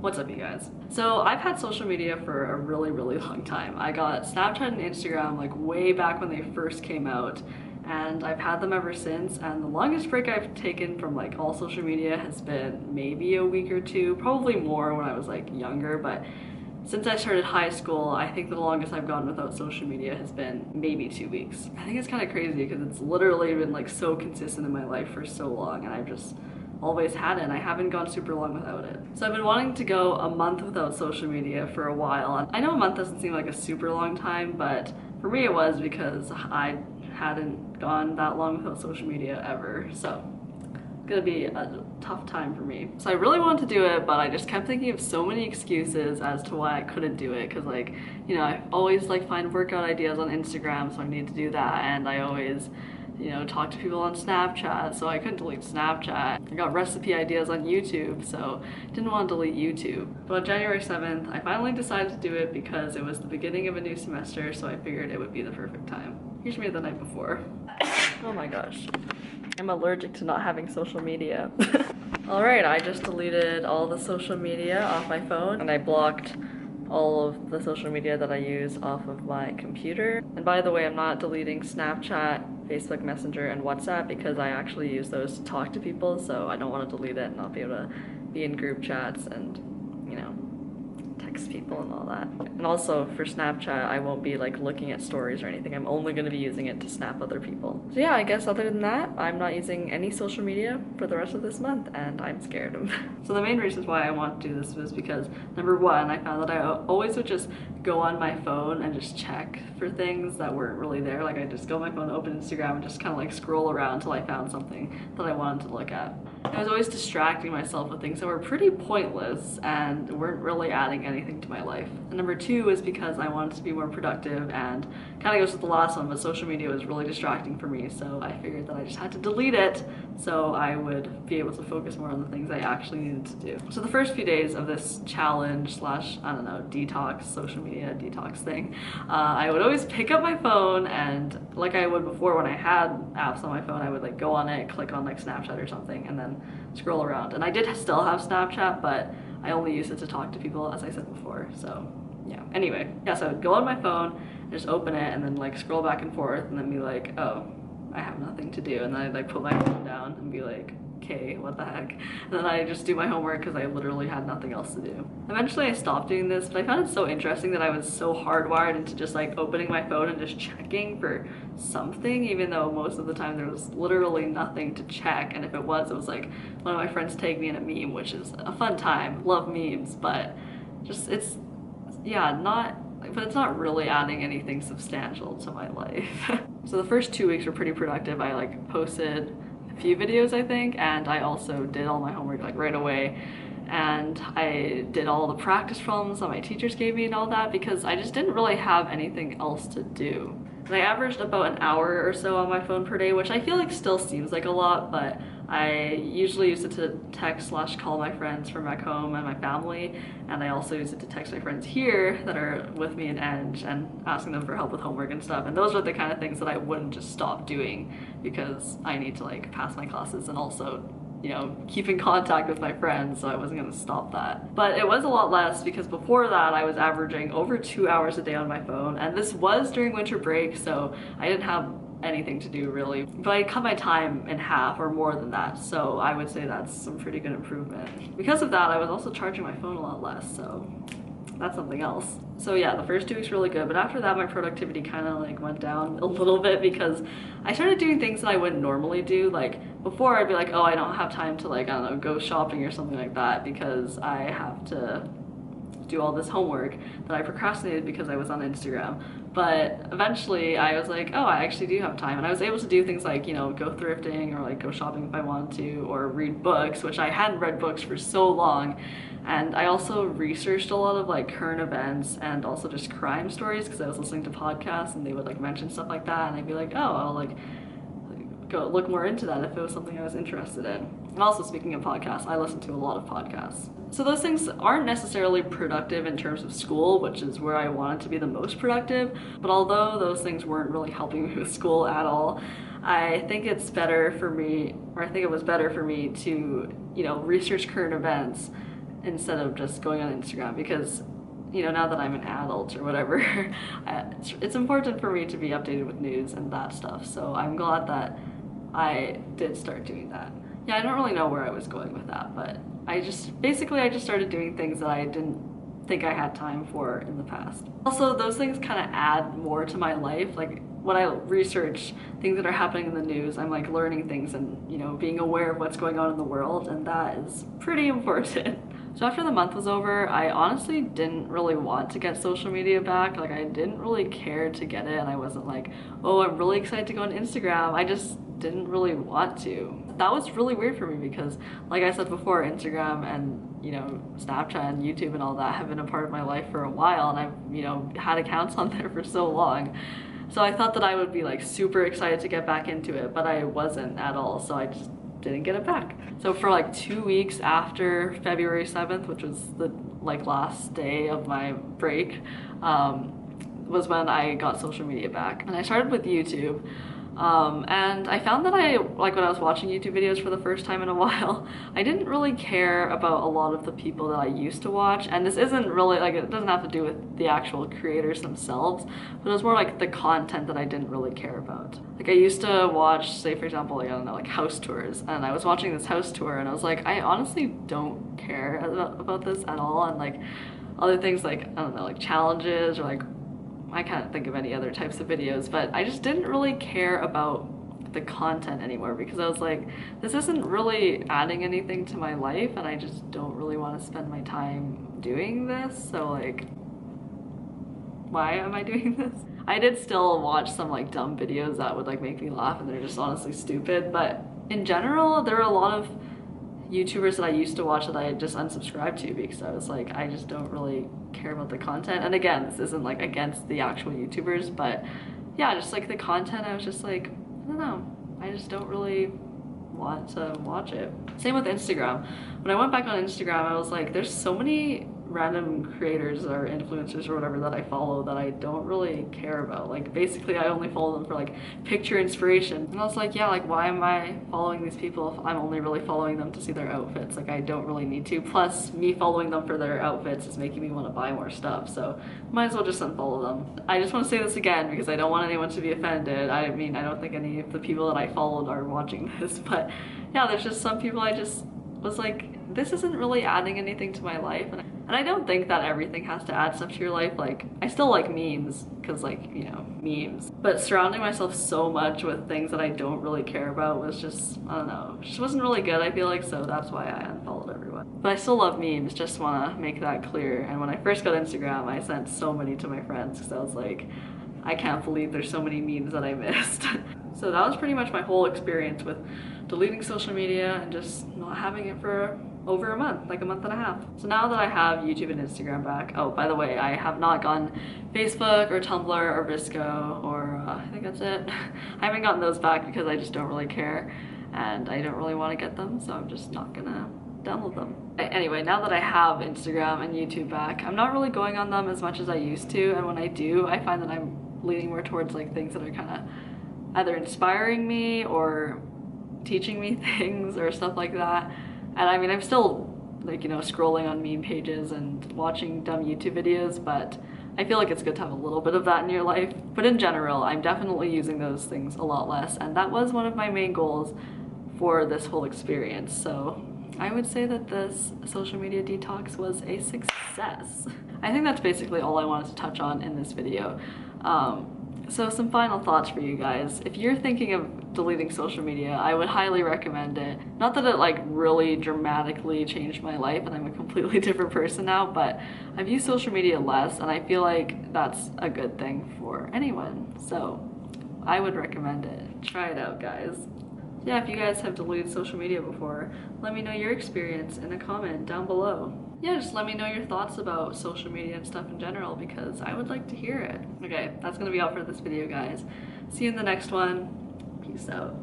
What's up, you guys? So I've had social media for a really long time. I got Snapchat and Instagram like way back when they first came out, and I've had them ever since. And the longest break I've taken from like all social media has been maybe a week or two, probably more when I was like younger, but since I started high school, I think the longest I've gone without social media has been maybe 2 weeks. I think it's kind of crazy because it's literally been like so consistent in my life for so long, and I've just always had it, and I haven't gone super long without it. So I've been wanting to go a month without social media for a while. And I know a month doesn't seem like a super long time, but for me it was because I hadn't gone that long without social media ever. So it's gonna be a tough time for me. So I really wanted to do it, but I just kept thinking of so many excuses as to why I couldn't do it. Cause like, you know, I always like find workout ideas on Instagram, so I need to do that. And I always, you know, talk to people on Snapchat, so I couldn't delete Snapchat. I got recipe ideas on YouTube, so didn't want to delete YouTube. But on January 7th, I finally decided to do it because it was the beginning of a new semester, so I figured it would be the perfect time. Here's me the night before. Oh my gosh. I'm allergic to not having social media. Alright, I just deleted all the social media off my phone, and I blocked all of the social media that I use off of my computer. And by the way, I'm not deleting Snapchat, Facebook Messenger, and WhatsApp because I actually use those to talk to people, so I don't want to delete it and not be able to be in group chats and, you know, text people and all that. And also for Snapchat, I won't be like looking at stories or anything. I'm only going to be using it to snap other people. So yeah, I guess other than that, I'm not using any social media for the rest of this month, and I'm scared. So the main reasons why I want to do this was because, number one, I found that I always would just go on my phone and just check for things that weren't really there. Like I just go on my phone, open Instagram, and just kind of like scroll around until I found something that I wanted to look at. I was always distracting myself with things that were pretty pointless and weren't really adding anything to my life. And number two is because I wanted to be more productive, and kind of goes with the last one, but social media was really distracting for me, so I figured that I just had to delete it so I would be able to focus more on the things I actually needed to do. So the first few days of this challenge slash, I don't know, detox, social media detox thing, I would always pick up my phone, and like I would before when I had apps on my phone, I would like go on it, click on like Snapchat or something, and then scroll around. And I did still have Snapchat, but I only used it to talk to people, as I said before. So yeah, anyway, yeah, so I would go on my phone, just open it, and then like scroll back and forth, and then be like, oh, I have nothing to do. And then I'd like put my phone down and be like, okay, what the heck? And then I just do my homework because I literally had nothing else to do. Eventually I stopped doing this, but I found it so interesting that I was so hardwired into just like opening my phone and just checking for something, even though most of the time there was literally nothing to check. And if it was like one of my friends tagged me in a meme, which is a fun time. Love memes, but just it's not really adding anything substantial to my life. So the first 2 weeks were pretty productive. I like posted a few videos, I think, and I also did all my homework like right away. And I did all the practice problems that my teachers gave me and all that because I just didn't really have anything else to do. And I averaged about an hour or so on my phone per day, which I feel like still seems like a lot, but I usually use it to text slash call my friends from back home and my family, and I also use it to text my friends here that are with me in Eng and asking them for help with homework and stuff. And those are the kind of things that I wouldn't just stop doing because I need to like pass my classes and also, you know, keep in contact with my friends, so I wasn't gonna stop that. But it was a lot less because before that I was averaging over 2 hours a day on my phone, and this was during winter break, so I didn't have anything to do really. But I cut my time in half or more than that, so I would say that's some pretty good improvement. Because of that, I was also charging my phone a lot less, so that's something else. So yeah, the first 2 weeks were really good, but after that my productivity kind of like went down a little bit because I started doing things that I wouldn't normally do. Like before I'd be like, oh, I don't have time to like, I don't know, go shopping or something like that because I have to do all this homework that I procrastinated because I was on Instagram. But eventually I was like, oh, I actually do have time, and I was able to do things like, you know, go thrifting or like go shopping if I wanted to, or read books, which I hadn't read books for so long. And I also researched a lot of like current events and also just crime stories because I was listening to podcasts and they would like mention stuff like that, and I'd be like, oh, I'll like go look more into that if it was something I was interested in. And also, speaking of podcasts, I listen to a lot of podcasts. So those things aren't necessarily productive in terms of school, which is where I wanted to be the most productive, but although those things weren't really helping me with school at all, I think it's better for me, or I think it was better for me to, you know, research current events instead of just going on Instagram, because you know, now that I'm an adult or whatever, it's important for me to be updated with news and that stuff. So I'm glad that I did start doing that. Yeah, I don't really know where I was going with that, but I just started doing things that I didn't think I had time for in the past. Also, those things kind of add more to my life. Like when I research things that are happening in the news, I'm like learning things and, you know, being aware of what's going on in the world, and that is pretty important. So after the month was over, I honestly didn't really want to get social media back. Like I didn't really care to get it, and I wasn't like, oh, I'm really excited to go on Instagram. I just didn't really want to. That was really weird for me because, like I said before, Instagram and, you know, Snapchat and YouTube and all that have been a part of my life for a while, and I've, you know, had accounts on there for so long. So I thought that I would be like super excited to get back into it, but I wasn't at all. So I just didn't get it back. So for like 2 weeks after February 7th, which was the like last day of my break, was when I got social media back. And I started with YouTube. And I found that when I was watching YouTube videos for the first time in a while, I didn't really care about a lot of the people that I used to watch. And this isn't really, like, it doesn't have to do with the actual creators themselves, but it was more like the content that I didn't really care about. Like I used to watch, say for example, like, I don't know, like house tours, and I was watching this house tour and I was like, I honestly don't care about this at all. And like other things like, I don't know, like challenges or like, I can't think of any other types of videos, but I just didn't really care about the content anymore because I was like, this isn't really adding anything to my life, and I just don't really want to spend my time doing this. So like, why am I doing this? I did still watch some like dumb videos that would like make me laugh, and they're just honestly stupid, but in general, there are a lot of YouTubers that I used to watch that I just unsubscribed to because I was like, I just don't really care about the content. And again, this isn't like against the actual YouTubers, but yeah, just like the content, I was just like, I don't know, I just don't really want to watch it. Same with Instagram. When I went back on Instagram, I was like, there's so many random creators or influencers or whatever that I follow that I don't really care about. Like basically I only follow them for like picture inspiration. And I was like, yeah, like why am I following these people if I'm only really following them to see their outfits? Like I don't really need to. Plus me following them for their outfits is making me want to buy more stuff. So might as well just unfollow them. I just want to say this again because I don't want anyone to be offended. I mean, I don't think any of the people that I followed are watching this, but yeah, there's just some people I just was like, this isn't really adding anything to my life. And I don't think that everything has to add stuff to your life. Like, I still like memes, because like, you know, memes. But surrounding myself so much with things that I don't really care about was just, I don't know, just wasn't really good, I feel like, so that's why I unfollowed everyone. But I still love memes, just want to make that clear. And when I first got Instagram, I sent so many to my friends, because I was like, I can't believe there's so many memes that I missed. So that was pretty much my whole experience with deleting social media and just not having it for over a month, like a month and a half. So now that I have YouTube and Instagram back, oh, by the way, I have not gotten Facebook or Tumblr or VSCO or I think that's it. I haven't gotten those back because I just don't really care and I don't really want to get them, so I'm just not gonna download them. Anyway, now that I have Instagram and YouTube back, I'm not really going on them as much as I used to, and when I do, I find that I'm leaning more towards like things that are kind of either inspiring me or teaching me things or stuff like that. And I mean, I'm still like, you know, scrolling on meme pages and watching dumb YouTube videos, but I feel like it's good to have a little bit of that in your life. But in general, I'm definitely using those things a lot less, and that was one of my main goals for this whole experience. So I would say that this social media detox was a success. I think that's basically all I wanted to touch on in this video. So some final thoughts for you guys. If you're thinking of deleting social media, I would highly recommend it. Not that it like really dramatically changed my life and I'm a completely different person now, but I've used social media less and I feel like that's a good thing for anyone. So I would recommend it. Try it out, guys. Yeah, if you guys have deleted social media before, let me know your experience in a comment down below. Yeah, just let me know your thoughts about social media and stuff in general because I would like to hear it. Okay, that's gonna be all for this video, guys. See you in the next one. Peace out.